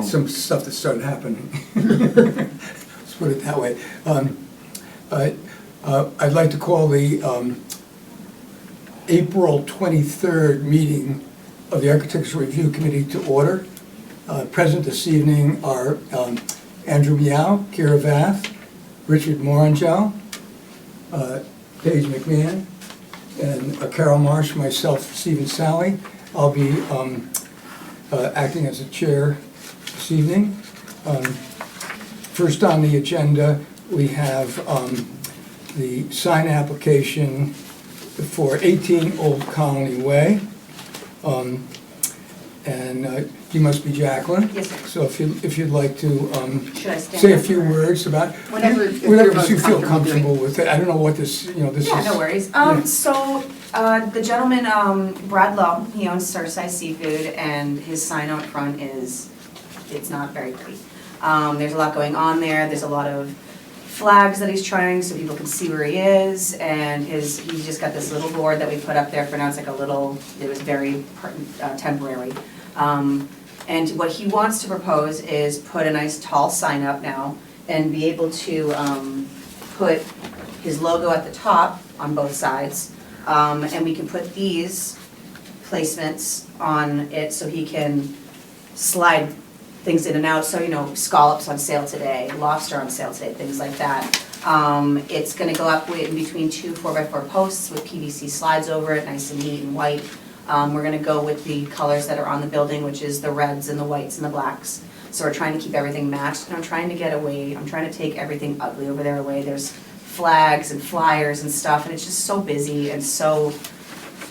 some stuff that started happening. Let's put it that way. I'd like to call the April 23rd meeting of the Architectural Review Committee to order. Present this evening are Andrew Meow, Kira Vath, Richard Morangello, Paige McMahon, and Carol Marsh, myself, Stephen Sally. I'll be acting as a chair this evening. First on the agenda, we have the sign application for 18 Old Colony Way. And you must be Jacqueline. Yes, sir. So if you'd like to Should I stand say a up few or- words about Whatever you feel comfortable with it. I don't know what this, this is. Yeah, no worries. Yeah. So, the gentleman, Brad Lowe, he owns Surfside Seafood, and his sign out front it's not very pretty. There's a lot going on there, there's a lot of flags that he's trying so people can see where he is, and he's just got this little board that we put up there for now. It's like it was very temporary. And what he wants to propose is put a nice tall sign up now and be able to put his logo at the top on both sides. And we can put these placements on it so he can slide things in and out. So, scallops on sale today, lobster on sale today, things like that. It's gonna go up in between two 4x4 posts with PVC slides over it, nice and neat and white. We're gonna go with the colors that are on the building, which is the reds and the whites and the blacks. So we're trying to keep everything matched, and I'm trying to take everything ugly over there away. There's flags and flyers and stuff, and it's just so busy and so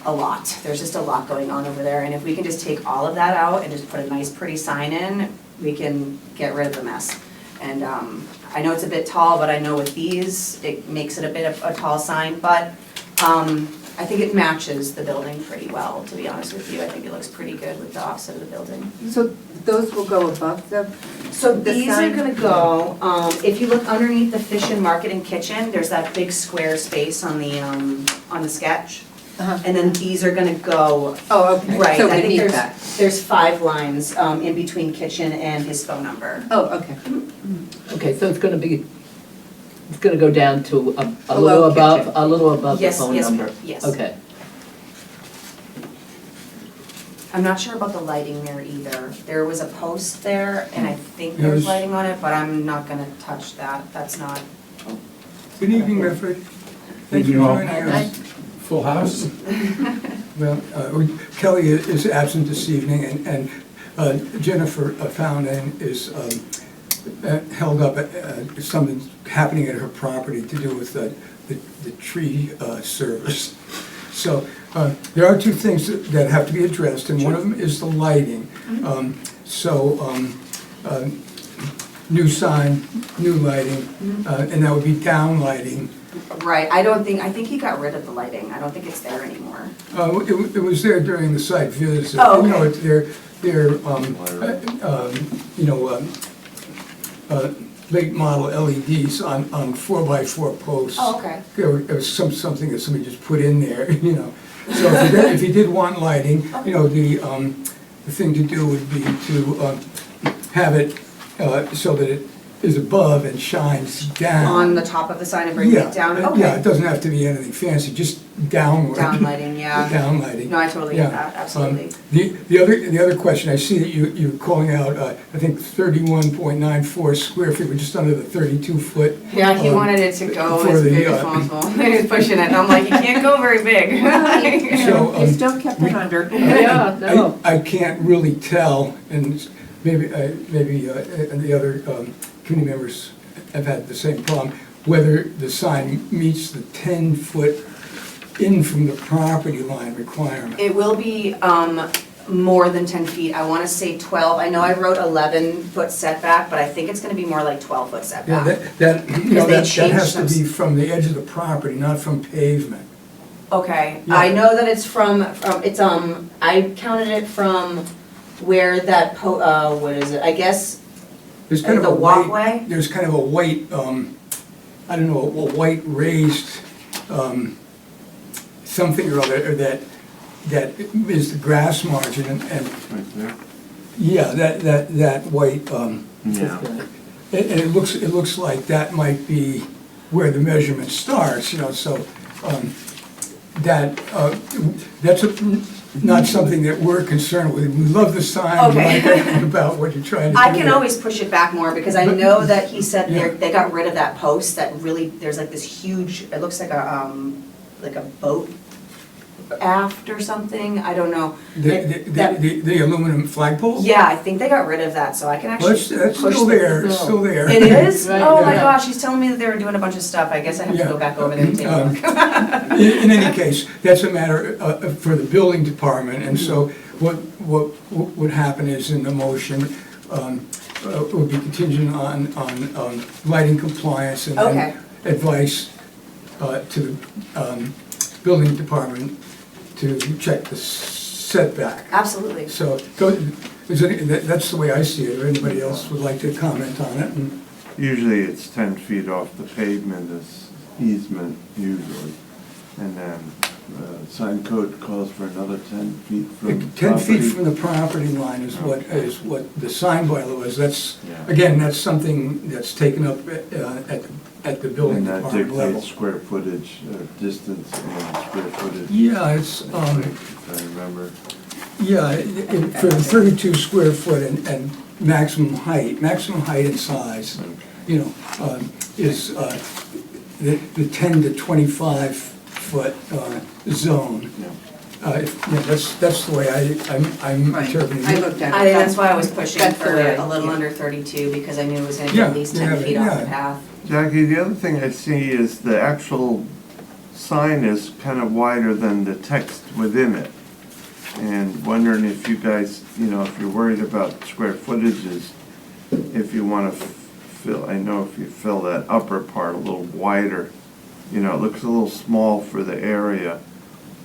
a lot. There's just a lot going on over there, and if we can just take all of that out and just put a nice pretty sign in, we can get rid of the mess. And I know it's a bit tall, but I know with these, it makes it a bit of a tall sign, but I think it matches the building pretty well, to be honest with you. I think it looks pretty good with the offset of the building. So those will go above the So The these are sign? gonna go, if you look underneath the Fish and Market and Kitchen, there's that big square space on the sketch. And then these are gonna go, Oh, okay. right, So I think beneath that. there's 5 lines in between kitchen and his phone number. Oh, okay. Okay, so it's gonna go down to a Below little above the Yes, phone yes, number? ma'am, yes. Okay, I'm not sure about the lighting there either. There was a post there, and I think Yeah, there's there's- lighting on it, but I'm not gonna touch that. That's not, Good evening, Redford. Thank you Evening, for all. joining us. Full house? Well, Kelly is absent this evening, and Jennifer Founan is held up at something happening at her property to do with the tree service. So there are 2 things that have to be addressed, and one of them is the lighting. New sign, new lighting, and that would be down lighting. right, I think he got rid of the lighting. I don't think it's there anymore. It was there during the site visit. Oh, okay. You know, they're late model LEDs on 4x4 posts. Oh, okay. It was something that somebody just put in there, So if you did want lighting, the thing to do would be to have it so that it is above and shines down. On the top of the sign and bring it down? Okay. Yeah, it doesn't have to be anything fancy, just downward. Down lighting, yeah. Down lighting. No, I totally Yeah. get that, absolutely. The other question, I see that you're calling out, I think 31.94 square feet, we're just under the 32-foot. Yeah, he wanted it to go for as the, big as possible. He was pushing it, and I'm like, you can't go very big. So, You still kept it under. yeah, no, I can't really tell, and maybe and the other committee members have had the same problem, whether the sign meets the 10-foot in from the property line requirement. It will be more than 10 feet. I want to say 12. I know I wrote 11-foot setback, but I think it's going to be more like 12-foot Yeah, setback. that has changed to be from the edge of the property, not from pavement. Okay, Yeah. I know that it's I counted it from where that, what is it? I guess There's kind of the a white, walkway? there's kind of a white, I don't know, a white raised something or other that is the grass margin, and Right there. Yeah, that white, Yeah. and it looks like that might be where the measurement starts, so, that's not something that we're concerned with. We love the sign, we like Okay. everything about what you're trying to do. I can there. always push it back more, because I know that he said Yeah. they got rid of that post that really, there's like this huge, it looks like a boat aft or something, I don't know. The aluminum flagpole? Yeah, I think they got rid of that, so I can Well, actually that's push still the- there, it's still there. It is? Right, Oh my yeah. gosh, he's telling me that they were doing a bunch of stuff, I guess I have to go Yeah. back over there and take a look. In any case, that's a matter for the building department, and so what would happen is in the motion, would be contingent on lighting compliance and Okay. then advice to the building department to check the setback. Absolutely. So, that's the way I see it, or anybody else would like to comment on it, and Usually it's 10 feet off the pavement is easement usually. And then sign code calls for another 10 feet from the 10 feet property. from the property line is what the sign bylaw is. That's, Yeah. again, that's something that's taken up at the building And that department level. dictates square footage, distance and square footage. Yeah, it's, If I remember. for the 32 square foot and maximum height and size, is the 10 to 25 foot zone. Yeah. That's the way I'm Right. interpreting I it. looked at it. I think that's why I was pushing That's the for way, a little yeah. under 32, because I knew it was gonna be Yeah, at least yeah, 10 feet off the yeah. path. Jackie, the other thing I see is the actual sign is kind of wider than the text within it. And wondering if you guys, if you're worried about square footages, if you want to fill, I know if you fill that upper part a little wider, it looks a little small for the area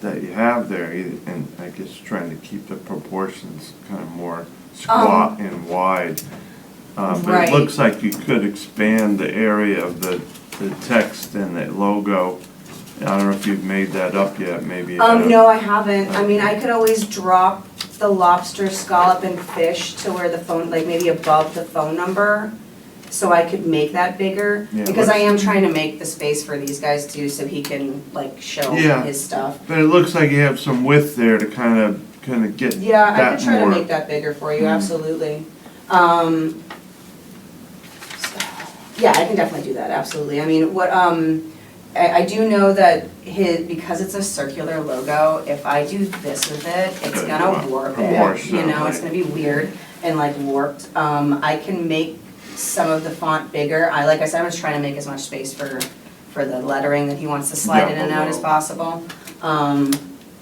that you have there, and I guess trying to keep the proportions kind of more squat and wide. But Right. it looks like you could expand the area of the text and the logo. I don't know if you've made that up yet, maybe. No, I haven't. I mean, I could always drop the lobster scallop and fish to where the phone, like maybe above the phone number, so I could make that bigger. Yeah, Because I let's- am trying to make the space for these guys too, so he can like show Yeah. his stuff. But it looks like you have some width there to kind of get Yeah, I that could try to more. make that bigger for you, absolutely. Yeah, I can definitely do that, absolutely. I mean, I do know that because it's a circular logo, if I do this with it, it's Okay, gonna wow. warp Wash it, out, it's right. gonna be weird and like warped. I can make some of the font bigger. Like I said, I'm just trying to make as much space for the lettering that he wants to slide Yeah, in and out as below. possible.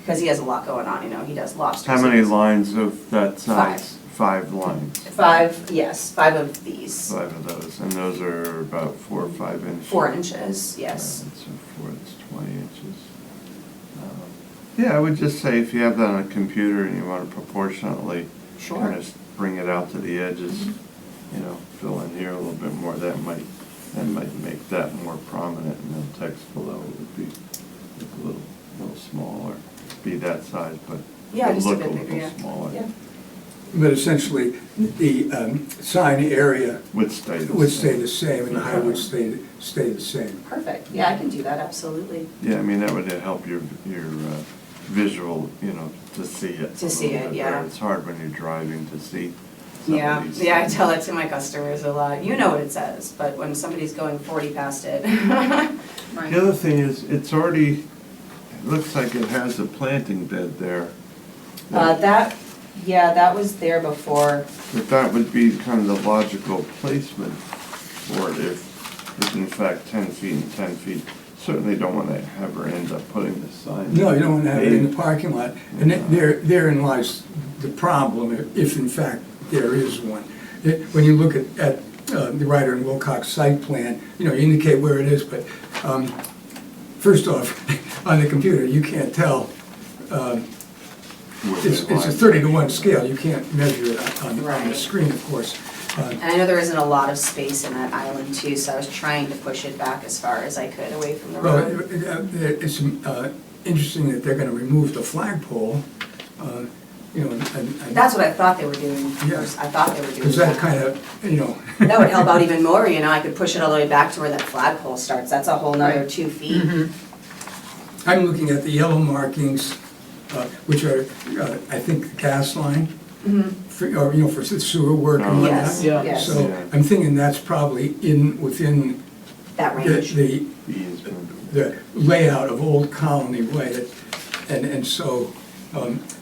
Because he has a lot going on, he does lobsters. How many lines of that Five. size? 5 lines. 5, yes, 5 of these. 5 of those, and those are about 4 or 5 inches. 4 inches, yes. So 4, that's 20 inches. Yeah, I would just say if you have that on a computer and you want to proportionately Sure. kind of bring it out to the edges, fill in here a little bit more, that might make that more prominent, and then text below would be a little smaller, be that size, but Yeah, it'll just a look bit a bigger, little yeah. smaller. Yeah. But essentially, the sign area Would stay the same. would stay the same, and the height would stay the same. Perfect, yeah, I can do that, absolutely. Yeah, I mean, that would help your visual, to see it. To a see little it, bit yeah. better. It's hard when you're driving to see some of Yeah, these yeah, I things. tell that to my customers a lot. You know what it says, but when somebody's going 40 past it. Right. The other thing is, it looks like it has a planting bed there. That was there before. But that would be kind of the logical placement for it if in fact 10 feet and 10 feet. Certainly don't want to have her end up putting the sign. No, you don't want to have it in the parking lot. And therein lies the problem, if in fact there is one. When you look at the Ryder and Wilcox site plan, you indicate where it is, but first off, on the computer, you can't tell. Where they It's a lie. 30-to-1 scale, you can't measure it on the Right. screen, of course. And I know there isn't a lot of space in that island too, so I was trying to push it back as far as I could away from the Well, road. it's interesting that they're going to remove the flagpole. you know, and. That's what I thought they were doing. Yeah. I thought they were doing Because that kind of, you know. That would help out even more, you know, I could push it all the way back to where that flagpole starts, that's a whole nother Right. 2 feet. I'm looking at the yellow markings, which are, I think, the gas line, for, or, you know, for sewer work and Oh. whatnot. Yes, Yeah. yes, So I'm thinking that's probably within that the, range. the layout of Old Colony Way. And so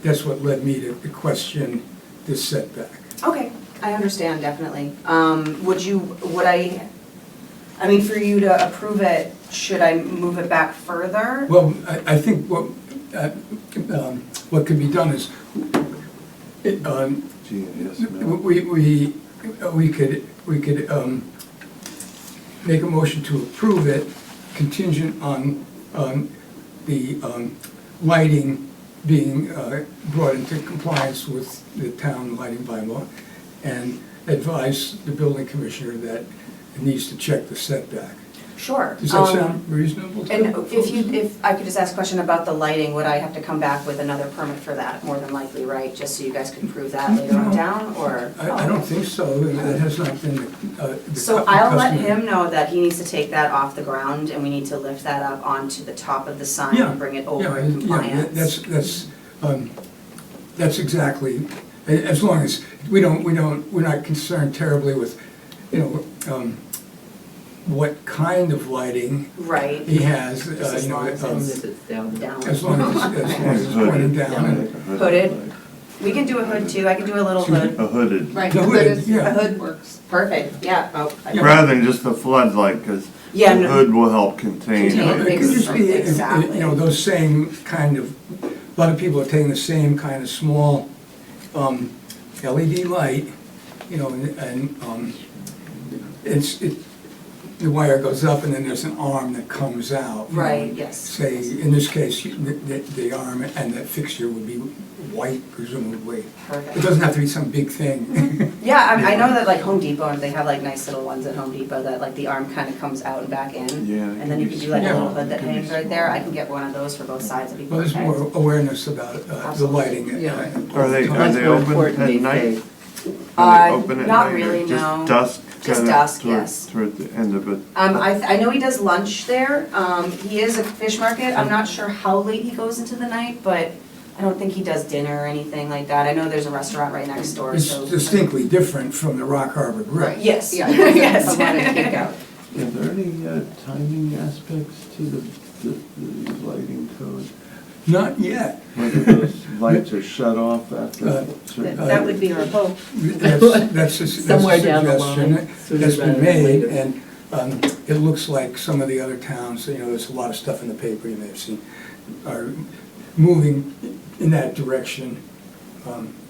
that's what led me to question this setback. Okay, I understand, definitely. I mean, for you to approve it, should I move it back further? Well, I think what could be done is, GIS map. we could make a motion to approve it contingent on the lighting being brought into compliance with the town lighting bylaw, and advise the building commissioner that it needs to check the setback. Sure. Does that sound reasonable? to And you? if I could just ask a question about the lighting, would I have to come back with another permit for that, more than likely, right? Just so you guys can prove that later on No. down, or? I don't think so, that has not been the So I'll let customary. him know that he needs to take that off the ground, and we need to lift that up onto the top of the sign Yeah, and bring it Yeah, over in compliance. that's exactly, as long as, we're not concerned terribly with, you know, what kind of lighting Right, he has, Just as you know, long as And this is down. down. as long as it's pointing down. and- Hooded. We can do a hood too, I can do a little hood. A hooded, Right, The the hood, hood is, yeah. the hood works. Perfect, yeah, oh. I- rather than just a floodlight, because the Yeah, no- hood will help contain Contain it. It could just be, Exactly. you know, those same kind of, a lot of people are taking the same kind of small LED light, you know, and the wire goes up and then there's an arm that comes out. you know, Right, and yes. Say, in this case, the arm and that fixture would be white presumably. It Perfect. doesn't have to be some big thing. Yeah, I know that like Home Depot, they have like nice little ones at Home Depot that like the arm kind of comes out and back in. Yeah, it And can then you be can do like a small. little hood that It can be hangs right there. small. I can get one of those for both sides, it'd be Well, there's perfect. more awareness about the Absolutely. lighting. Yeah. Are they That's more open important at these night? days. Are they open at Not night or really, no. Just dusk? Just kinda dusk, toward- yes. Toward the end of it. I know he does lunch there. He is a fish market. I'm not sure how late he goes into the night, but I don't think he does dinner or anything like that. I know there's a restaurant right next door, It's so. distinctly different from the Rock Harbor Grill. Yes, Yeah, there's yes. a lot of takeout. Are there any timing aspects to the lighting code? Not yet. Whether those lights are shut off after Uh, a certain? That would be our hope. That's a Somewhere down the suggestion line, sooner that's rather been than made, later. and it looks like some of the other towns, you know, there's a lot of stuff in the paper you may have seen, are moving in that direction,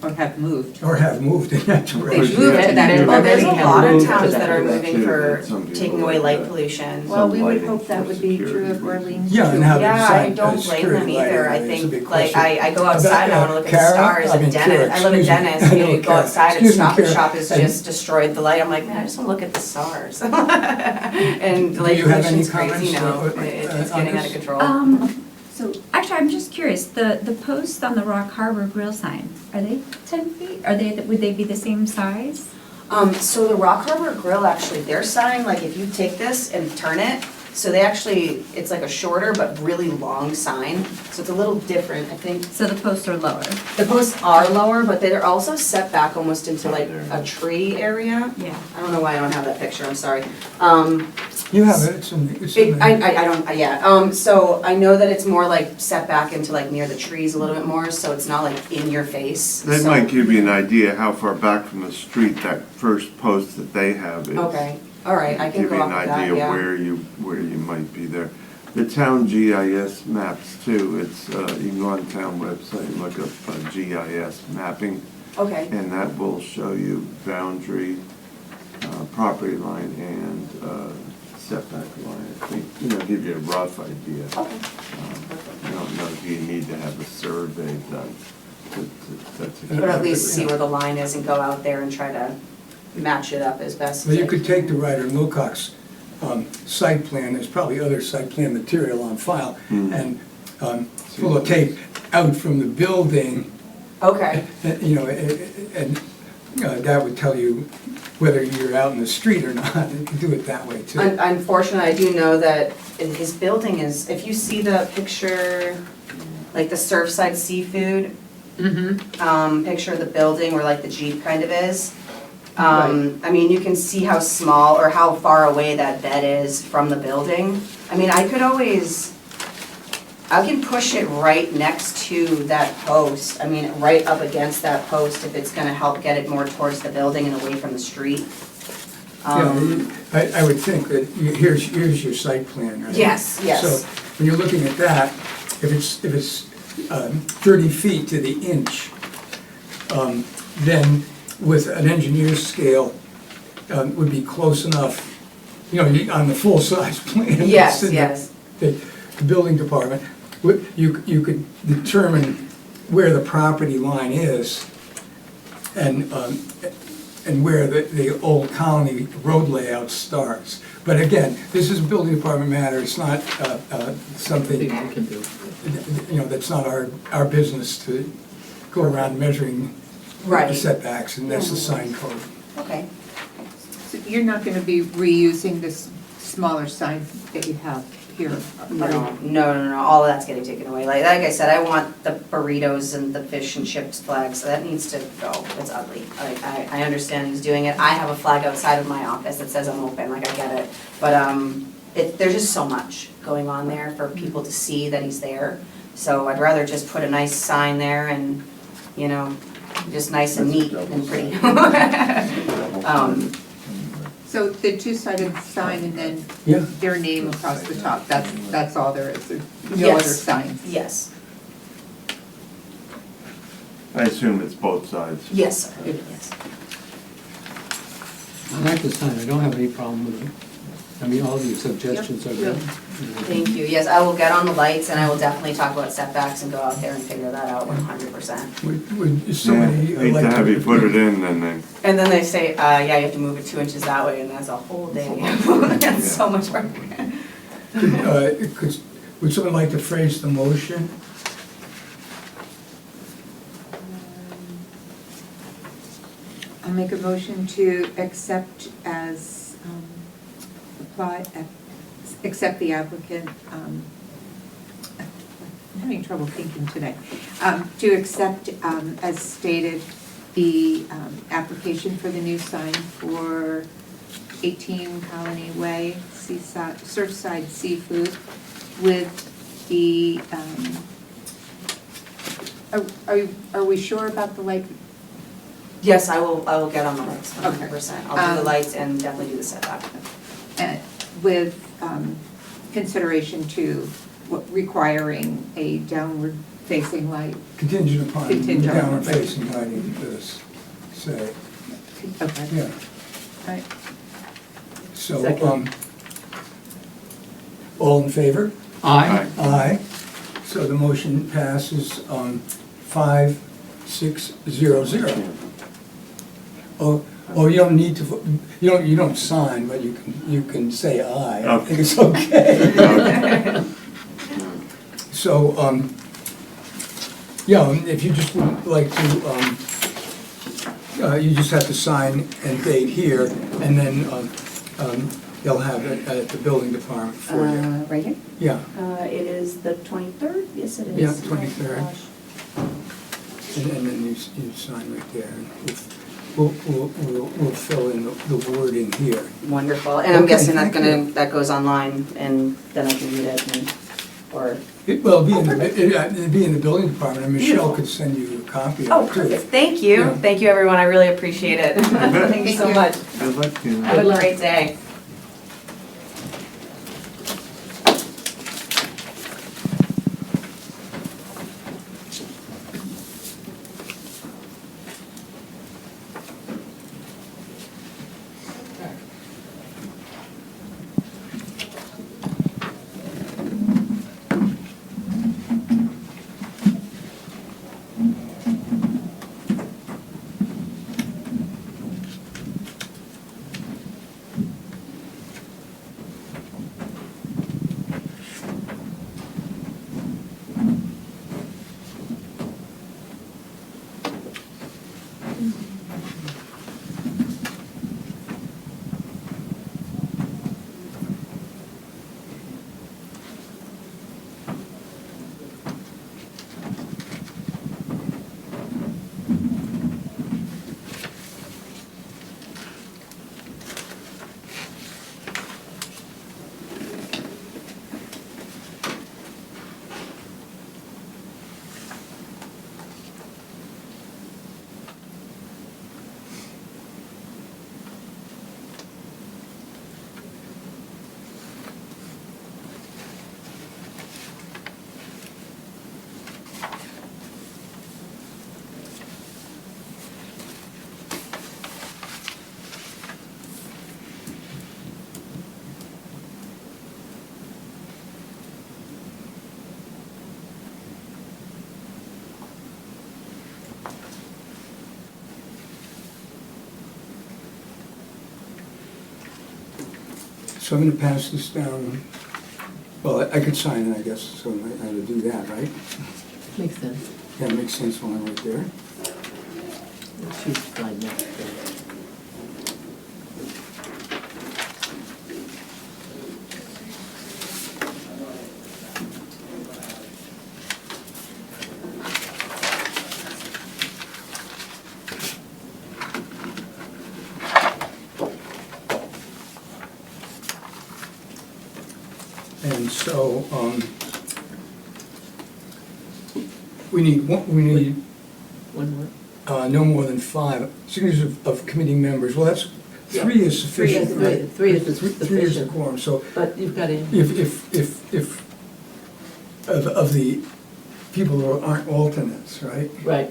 Or have moved. or have moved in that They've direction. moved to that. Yeah. Well, there's a Already have lot of moved to towns that that are direction. moving for Some people taking away like light that. pollution. Well, we would lighting hope that for would be true security of Orleans. reasons. Yeah, and how Yeah, I the don't blame security them either. I lighting is a big think, like, question. I go outside and I wanna look at the Kara, stars I and mean, Dennis, Kara, I live in excuse me. Dennis, and you go Kara, outside and excuse me, Stop and Kara. Shop has And- just destroyed the light. I'm like, man, I just wanna look at the stars. And Do light you have any pollution's crazy, you know, comments, it's on getting out this? of control. So, actually, I'm just curious, the posts on the Rock Harbor Grill sign, are they 10 feet? Would they be the same size? So the Rock Harbor Grill, actually, their sign, like if you take this and turn it, so they actually, it's like a shorter but really long sign, so it's a little different, I think. So the posts are lower? The posts are lower, but they're also set back almost into like a tree area. Yeah. I don't know why I don't have that picture, I'm sorry. You have it, it's in I the, don't, yeah, so I know that it's more like set back into like near the trees a little bit more, so it's not like in your face. That so- might give you an idea how far back from the street that first post that they have is. Okay, all right, I can Give go you off an of that, idea yeah. where you might be there. The town GIS maps too, it's, you can go on the town website and look up GIS mapping, Okay, and that will show you boundary, property line, and setback line. I think, give you a rough idea. okay. I don't know if you need to have a survey done. That's But at least see where the line is and go out there and try to match it up as best as well, you I could take the Ryder and Wilcox site plan, there's probably other site plan material on file, Hmm. and pull a tape out from the building Okay. You know, and that would tell you whether you're out in the street or not, and you can do it that way too. Unfortunately, I do know that his building is, if you see the picture, like the Surfside Seafood, picture of the building where like the Jeep kind of is. I mean, you can see how small or how far away that bed is from the building. I mean, I can push it right next to that post. I mean, right up against that post if it's gonna help get it more towards the building and away from the street. Yeah, I would think that, here's your site plan, right? Yes, yes. So when you're looking at that, if it's 30 feet to the inch, then with an engineer's scale, would be close enough, you know, on the full-size plan. Yes, that's in yes. The building department, you could determine where the property line is and where the old colony road layout starts. But again, this is a building department matter, it's not something, See what we can do. you know, that's not our business to go around measuring the Right. setbacks, and that's the sign code. Okay. So you're not gonna be reusing this smaller sign that you have here? No, all of that's getting taken away. Like I said, I want the burritos and the fish and chips flags, so that needs to go. It's ugly. Like, I understand he's doing it. I have a flag outside of my office that says I'm open, like I get it. But there's just so much going on there for people to see that he's there. So I'd rather just put a nice sign there and, you know, just nice and neat and pretty. So the two-sided sign and then Yeah. their name across the top, that's all there is, there's no Yes. other signs? Yes, I assume it's both sides. yes, sir. Yes. I like the sign, I don't have any problem with it. I mean, all these suggestions are good. Thank you. Yes, I will get on the lights and I will definitely talk about setbacks and go out there and figure that out 100%. Would somebody Yeah, hate like to have you put it in and then, And then they say, yeah, you have to move it 2 inches that way, and that's a whole day. That's so much work. Would someone like to phrase the motion? I'll make a motion to accept as, accept the applicant, I'm having trouble thinking today, to accept, as stated, the application for the new sign for 18 Colony Way, Surfside Seafood, with the, are we sure about the light? Yes, I will get on the lights, 100%. I'll do the Um, lights and definitely do the setback. With consideration to requiring a downward facing light? Contingent upon Contingent upon, downward right. facing lighting, this, say, Okay. yeah. Right. So, Second. all in favor? Aye. Aye. So the motion passes 5-6-0-0. Oh, you don't need to, you don't sign, but you can say aye. I think it's okay. So, yeah, if you just would like to, you just have to sign and date here, and then they'll have it at the building department for you. Right here? Yeah, It is the 23rd? Yes, it is. Yeah, 23rd. Oh, gosh. and then you sign right there. And we'll fill in the wording here. Wonderful. And I'm Okay, guessing thank that goes online and then I can read it or. Well, it'd be in the building department, and Michelle Beautiful. could send you a copy Oh, of it too. perfect. Thank you. Yeah. Thank you, everyone. I really appreciate it. Thank you so much. good luck to you. Have a great day. So I'm gonna pass this down. Well, I could sign it, I guess, so I had to do that, right? Makes sense. Yeah, it makes sense when I'm right there. She's fine next. And so, we need One more. no more than 5 signatures of committee members. Well, that's, 3 is sufficient, Three is- right? three is Three is the sufficient. quorum, so But you've got to, if, of the people who aren't alternates, right? right,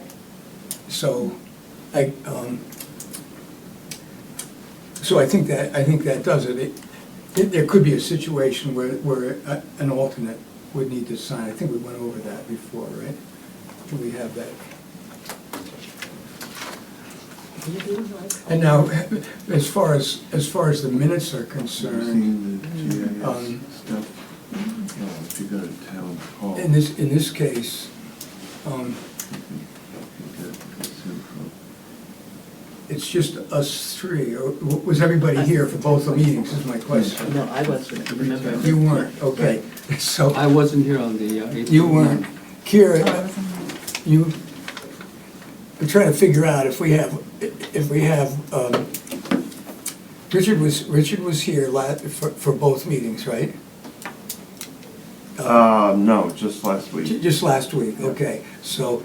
So, so I think that does it. There could be a situation where an alternate would need to sign. I think we went over that before, right? Do we have that? And now, as far as the minutes are Have you concerned, seen the Um, GIS stuff? Yeah, if you go to town hall. in this case, you get this info. it's just us 3. Or was everybody here for both the meetings, is my question? no, I wasn't, remember. You weren't, okay. So, I wasn't here on the 8th. you weren't. Kira, you, we're trying to figure out if we have, Richard was here for both meetings, right? No, just last week. Just last week, okay. So,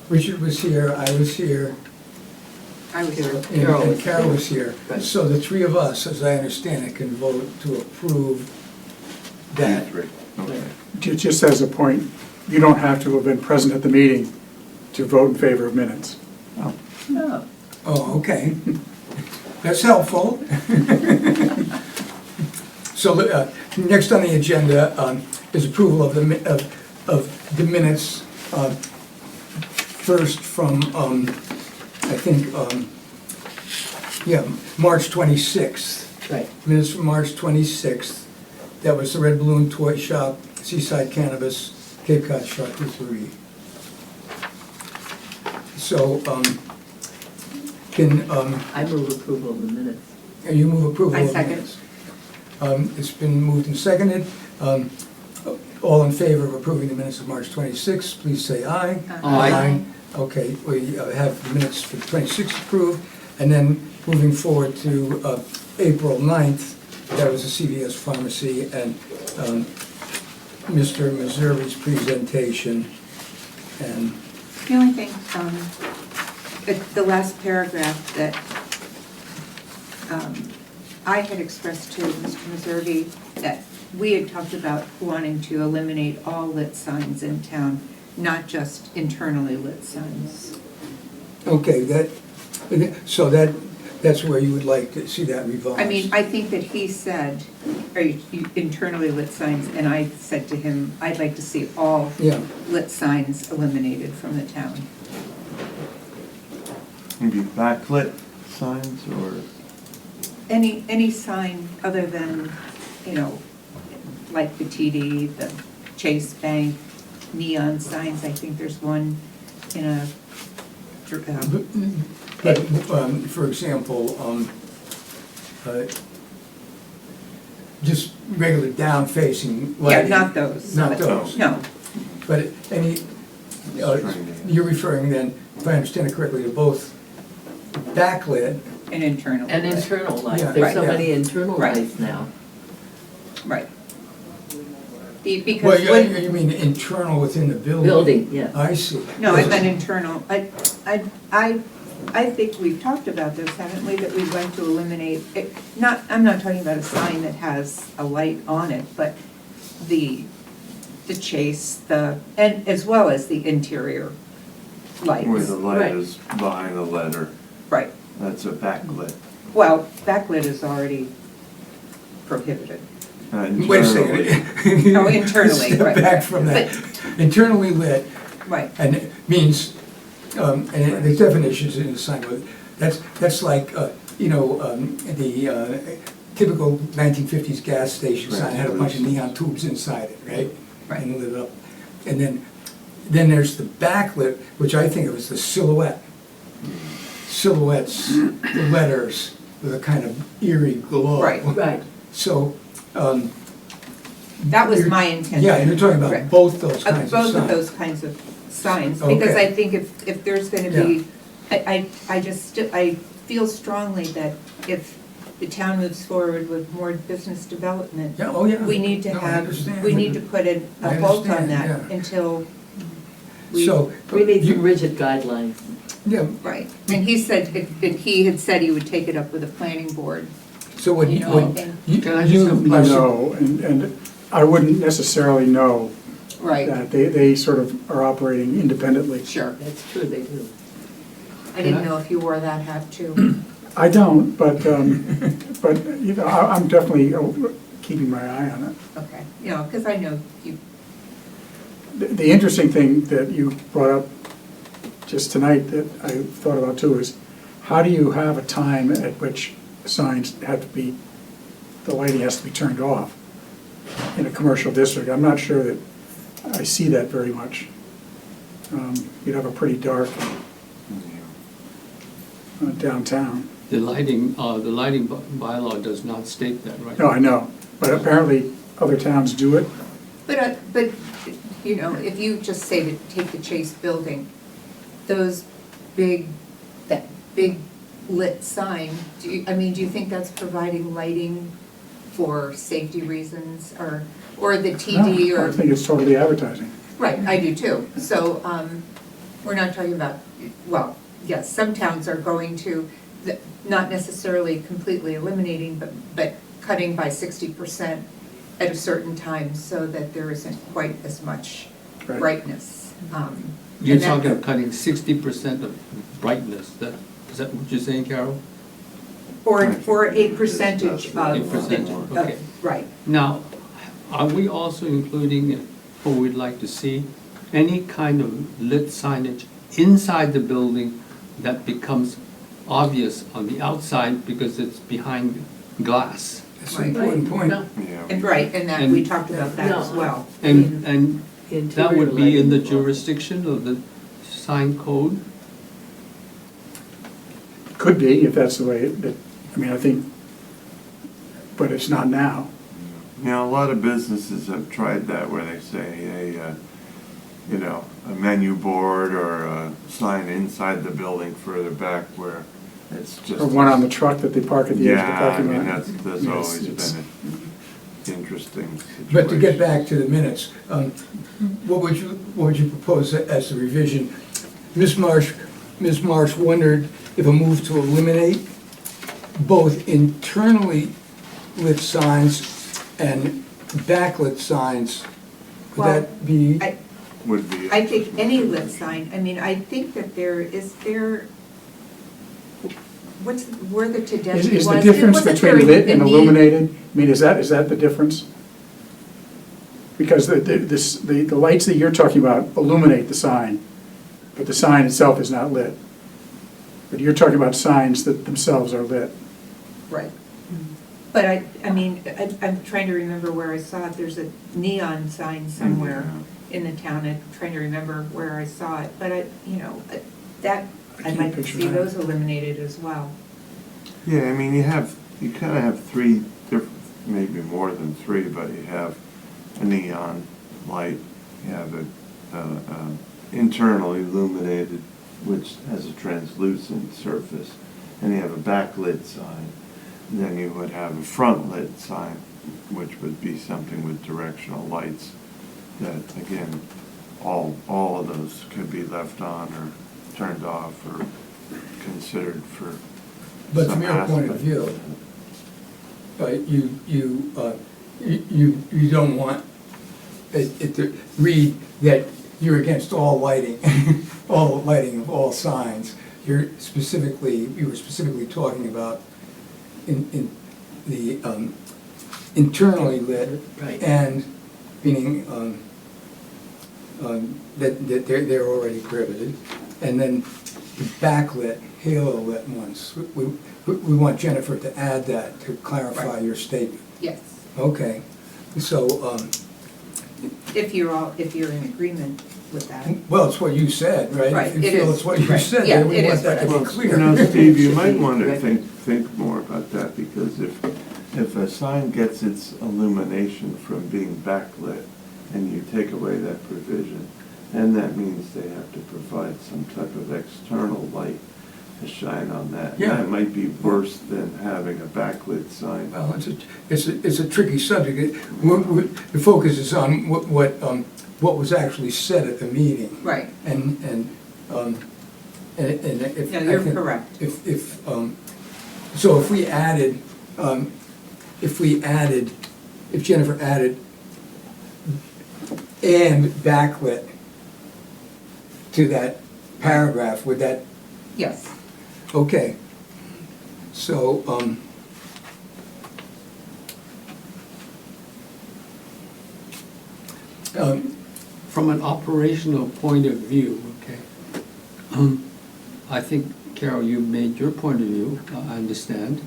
Richard was here, I was here, I was here. and Carol was here. Right. So the 3 of us, as I understand it, can vote to approve that. Okay. Just as a point, you don't have to have been present at the meeting to vote in favor of minutes. No. Oh, okay. That's helpful. So, next on the agenda is approval of the minutes, first from, I think, March 26th. Right, Minutes from March 26th. That was the Red Balloon Toy Shop, Seaside Cannabis, Cape Cod Charcuterie. So, I move approval of the minutes. you move approval I of the second. minutes? It's been moved and seconded. All in favor of approving the minutes of March 26th, please say aye. Aye. Okay, we have the minutes for the 26th approved, and then moving forward to April 9th, that was the CVS Pharmacy and Mr. Missouri's presentation. And The only thing, the last paragraph that I had expressed to Mr. Meservey that we had talked about wanting to eliminate all lit signs in town, not just internally lit signs. okay, that's where you would like to see that revised. I mean, I think that he said, or internally lit signs, and I said to him, I'd like to see all Yeah. lit signs eliminated from the town. Maybe backlit signs or? Any sign other than, like the TD, the Chase Bank, neon signs, I think there's one in a, But, for example, just regular down-facing yeah, lighting. not those. Not those. No, But any, you're referring then, if I understand it correctly, to both backlit, an internal. And internal lights, Yeah, there's so right. many internal Right. lights now. Right. well, Because when, you mean internal within the building? Building, yeah. I see. no, I meant internal. I think we've talked about this, haven't we, that we'd like to eliminate, I'm not talking about a sign that has a light on it, but the Chase, and as well as the interior lights. Where the light Right. is behind the letter, Right. that's a backlit. Well, backlit is already prohibited. Wait a Internally. second. Oh, internally, Step right, back right. from that. Internally lit, Right. and it means, and there's definitions in the sign, but That's like, the typical 1950s gas station sign had a bunch of neon tubes inside it, right? Right. And lit up. And then there's the backlit, which I think of as the silhouette. Silhouettes, the letters with a kind of eerie glow. Right. Right. So, That was You're- my intention. yeah, you're talking about Right. both those kinds of signs. Both of those kinds of signs, because Okay. I think if there's gonna be, I feel strongly that if the town moves forward with more business development, Yeah, oh, yeah. we need to No, I have, understand. we need to put a I halt on understand, that yeah. until we. So. We need you- some rigid guidelines. Yeah, Right, and he had said he would take it up with the planning board, so what you you, know, what and, you. Can I just you come- are- No, and I wouldn't necessarily know right, that. They sort of are operating independently. sure. That's true, they do. I didn't know if you wore that hat too. I don't, but you know, I'm definitely keeping my eye on it. Okay, you know, because I know you, The interesting thing that you brought up just tonight that I thought about too is, how do you have a time at which signs have to be, the lighting has to be turned off in a commercial district? I'm not sure that I see that very much. You'd have a pretty dark downtown. The lighting bylaw does not state that, right? No, I know, but apparently other towns do it. but, you know, if you just say to take the Chase building, those that big lit sign, do you think that's providing lighting for safety reasons, or the TD, No, or? I think it's totally advertising. Right, I do too. So, we're not talking about, well, yes, some towns are going to, not necessarily completely eliminating, but cutting by 60% at a certain time so that there isn't quite as much Right. brightness. You're and that- talking of cutting 60% of brightness, is that what you're saying, Carol? Or a percentage of. A percentage, okay. Right. Now, are we also including, or we'd like to see, any kind of lit signage inside the building that becomes obvious on the outside because it's behind glass? That's an important point. No, Yeah. And right, and that, we talked about that as well. And that interior would be in the lighting. jurisdiction of the sign code? Could be, if that's the way I think, but it's not now. You know, a lot of businesses have tried that where they say a menu board or a sign inside the building further back where it's just. Or one on the truck that they park at the edge of the Yeah, I parking mean, lot. that's Yes, always it's- been an interesting situation. But to get back to the minutes, what would you propose as the revision? Ms. Marsh wondered if a move to eliminate both internally lit signs and backlit signs, would Well, that be? Would be. I think any lit sign, I think that where the Tedeschi was. Is the it difference wasn't between very- lit and the need- illuminated, is that the difference? Because the lights that you're talking about illuminate the sign, but the sign itself is not lit. But you're talking about signs that themselves are lit. Right. But I'm trying to remember where I saw it, there's a neon sign somewhere in the town, I'm trying to remember where I saw it, but that, I I'd can't like to picture see that. those eliminated as well. Yeah, I mean, you kind of have three different, maybe more than three, but you have a neon light, you have a internally illuminated, which has a translucent surface, and you have a backlit sign. And then you would have a front lit sign, which would be something with directional lights that, again, all of those could be left on or turned off or considered for But from some your point of aspect. view, you don't want it to read that you're against all lighting, all lighting of all signs. You were specifically talking about in the internally lit Right. and meaning that they're already prohibited. And then backlit, halo lit ones. We want Jennifer to add that to clarify Right. your statement. Yes, Okay, so, if you're in agreement with that. well, it's what you said, right? Right, If you it feel is. it's what you Right. said, Yeah, then we it want is that to what be it is. clear. You know, Steve, you might be want to record. think more about that, because if a sign gets its illumination from being backlit, and you take away that provision, then that means they have to provide some type of external light to shine on that. Yeah. That might be worse than having a backlit sign. Well, it's a tricky subject. The focus is on what was actually said at the meeting. Right, And if. no, I you're think correct. So if Jennifer added and backlit to that paragraph, would that, Yes, okay. So, From an operational point of view, okay, I think, Carol, you made your point of view, I understand.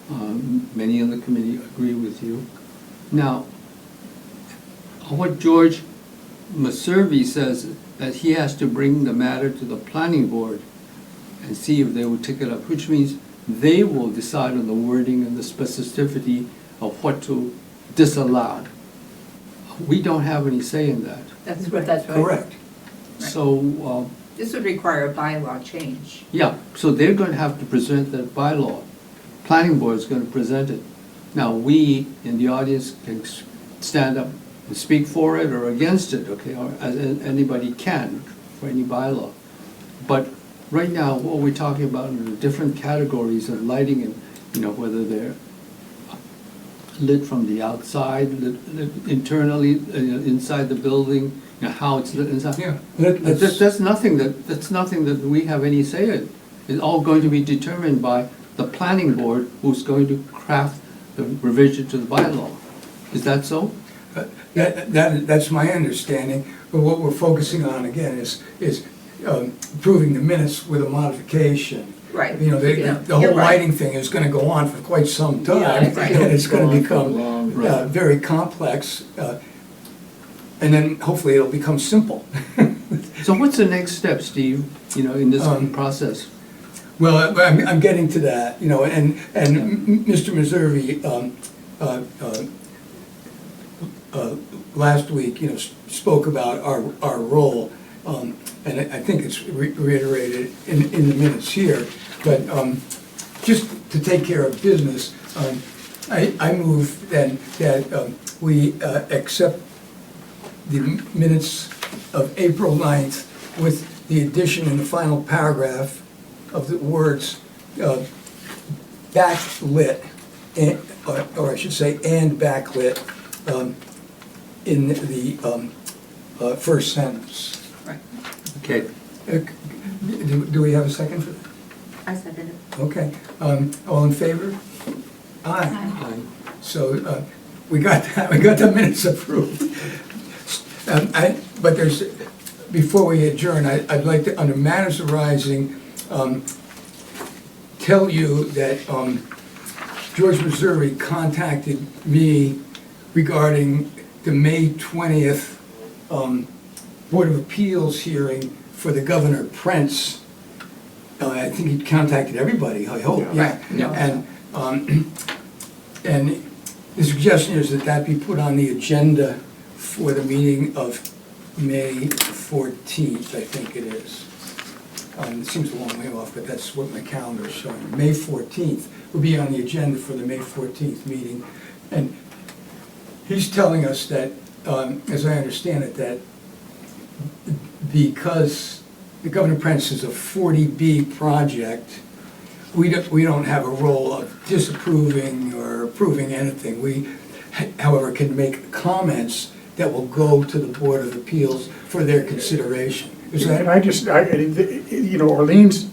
Many on the committee agree with you. Now, what George Maservi says, that he has to bring the matter to the planning board and see if they will take it up, which means they will decide on the wording and the specificity of what to disallow. We don't have any say in that. that's right. That's right. correct. So, This would require a bylaw change. yeah, so they're going to have to present that bylaw. Planning board is going to present it. Now, we in the audience can stand up and speak for it or against it, okay, or as anybody can for any bylaw. But right now, what we're talking about are the different categories of lighting and, you know, whether they're lit from the outside, lit internally, inside the building, you know, how it's lit inside. Yeah. That's nothing that we have any say in. It's all going to be determined by the planning board, who's going to craft the revision to the bylaw. Is that so? That's my understanding, but what we're focusing on again is approving the minutes with a modification. Right. You know, Yeah, the whole you're right. lighting thing is gonna go on for quite some time. Yeah, I think And it's gonna it'll go on for a become long time. very complex, and then hopefully it'll become simple. So what's the next step, Steve, you know, in this process? Well, I'm getting to that, you know, and Mr. Maservi, last week, you know, spoke about our role, and I think it's reiterated in the minutes here, but just to take care of business, I move then that we accept the minutes of April 9th with the addition in the final paragraph of the words backlit, or I should say, and backlit, in the first sentence. Right. Okay, Do we have a second for that? I second it. Okay, all in favor? Aye. Aye. So we got that, we got the minutes approved. But there's, before we adjourn, I'd like to, under matters arising, tell you that George Maservi contacted me regarding the May 20th Board of Appeals hearing for the Governor Prince. I think he contacted everybody, I hope, yeah. Yeah. And the suggestion is that that be put on the agenda for the meeting of May 14th, I think it is. It seems a long way off, but that's what my calendar is showing. May 14th will be on the agenda for the May 14th meeting. And he's telling us that, as I understand it, that because the Governor Prince is a 40B project, we don't have a role of disapproving or approving anything. We, however, can make comments that will go to the Board of Appeals for their consideration. Is And that, you know, Orleans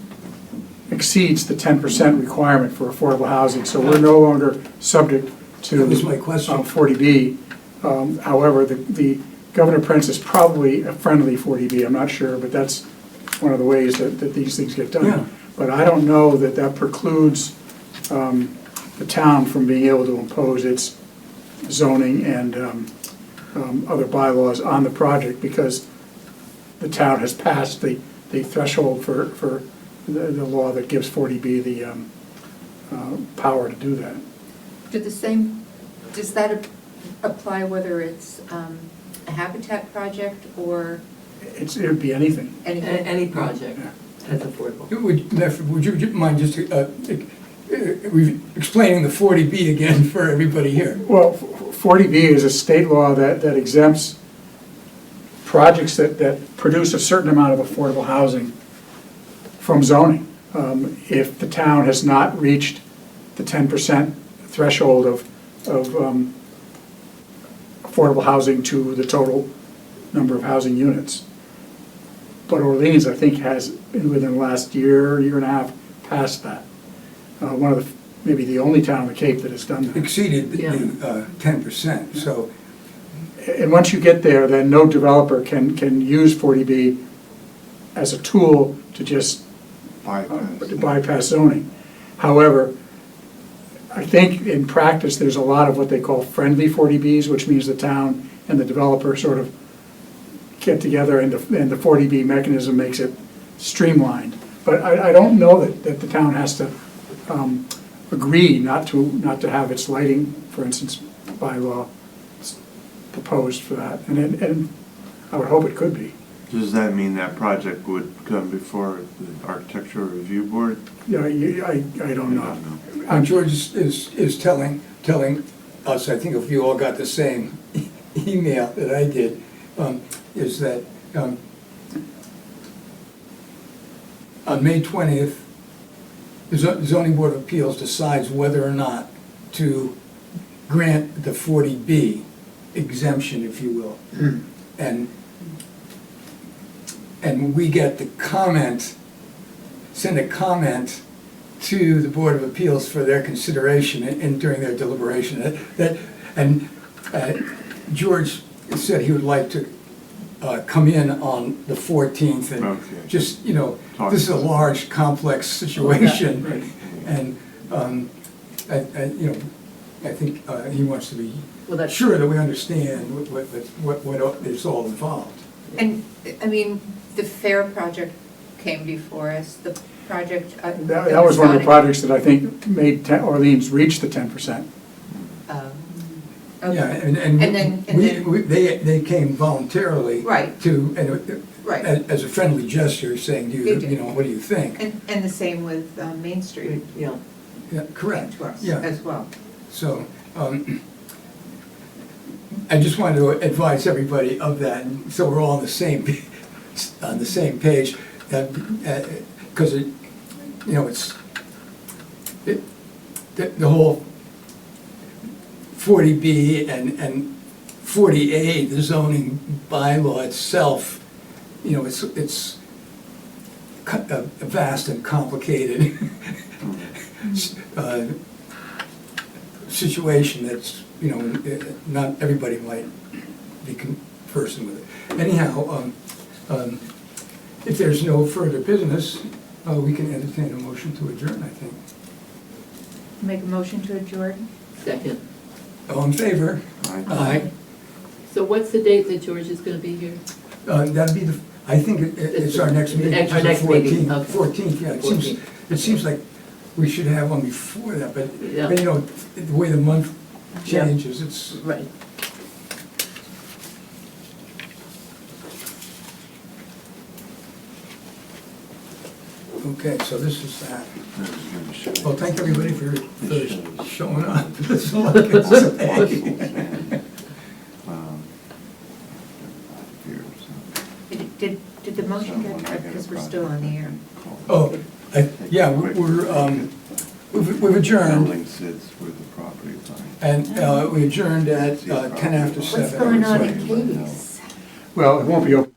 exceeds the 10% requirement for affordable housing, so we're no longer subject to That was my question. 40B. However, the Governor Prince is probably a friendly 40B, I'm not sure, but that's one of the ways that these things get Yeah. done. But I don't know that that precludes the town from being able to impose its zoning and other bylaws on the project, because the town has passed the threshold for the law that gives 40B the power to do that. Does that apply whether it's a habitat project or It would be anything. anything? Any project that's affordable. Would you mind just explaining the 40B again for everybody here? Well, 40B is a state law that exempts projects that produce a certain amount of affordable housing from zoning. If the town has not reached the 10% threshold of affordable housing to the total number of housing units. But Orleans, I think, has, within the last year and a half, passed that. One of the, maybe the only town on the Cape that has done that. Exceeded the Yeah. 10%, so, And once you get there, then no developer can use 40B as a tool to just to bypass zoning. However, I think in practice, there's a lot of what they call friendly 40Bs, which means the town and the developer sort of get together, and the 40B mechanism makes it streamlined. But I don't know that the town has to agree not to have its lighting, for instance, bylaw proposed for that. And I would hope it could be. Does that mean that project would come before the architectural review board? Yeah, I don't know. George is telling us, I think if you all got the same email that I did, is that on May 20th, the zoning board of appeals decides whether or not to grant the 40B exemption, if you will. And we get the comment, send a comment to the Board of Appeals for their consideration and during their deliberation. George said he would like to come in on the 14th and Okay. just, Talk this is a about it. large, complex situation. Right. And, I think he wants to be Well, that's- sure that we understand what is all involved. And, I mean, the FAIR project came before us, the project. That was one of the projects that I think made Orleans reach the 10%. Okay. Yeah, And then- they came voluntarily. Right. Right. As a friendly gesture, saying, They did. what do you think? And the same with Main Street. Yeah. Yeah, correct. Came to us Yeah. as well. So, I just wanted to advise everybody of that, and so we're all on the same page, because the whole 40B and 40A, the zoning bylaw itself, it's a vast and complicated situation that's, not everybody might be conversant with it. Anyhow, if there's no further business, we can entertain a motion to adjourn, I think. Make a motion to adjourn? Second. All in favor? Aye. So what's the date that George is gonna be here? That'd be I think it's our next meeting. Our next meeting, 14th, okay. 14th, yeah. It seems like we should have one before that, but, Yeah. the way the month Yeah. changes, it's, Right. okay, so this is that. Well, thank everybody for showing up. That's all I can say. Did the motion get, because we're still on the air? Oh, yeah, we've adjourned, Building sits with the property line. and we adjourned at 10 after 7. What's going on in Katie's? Well, it won't be open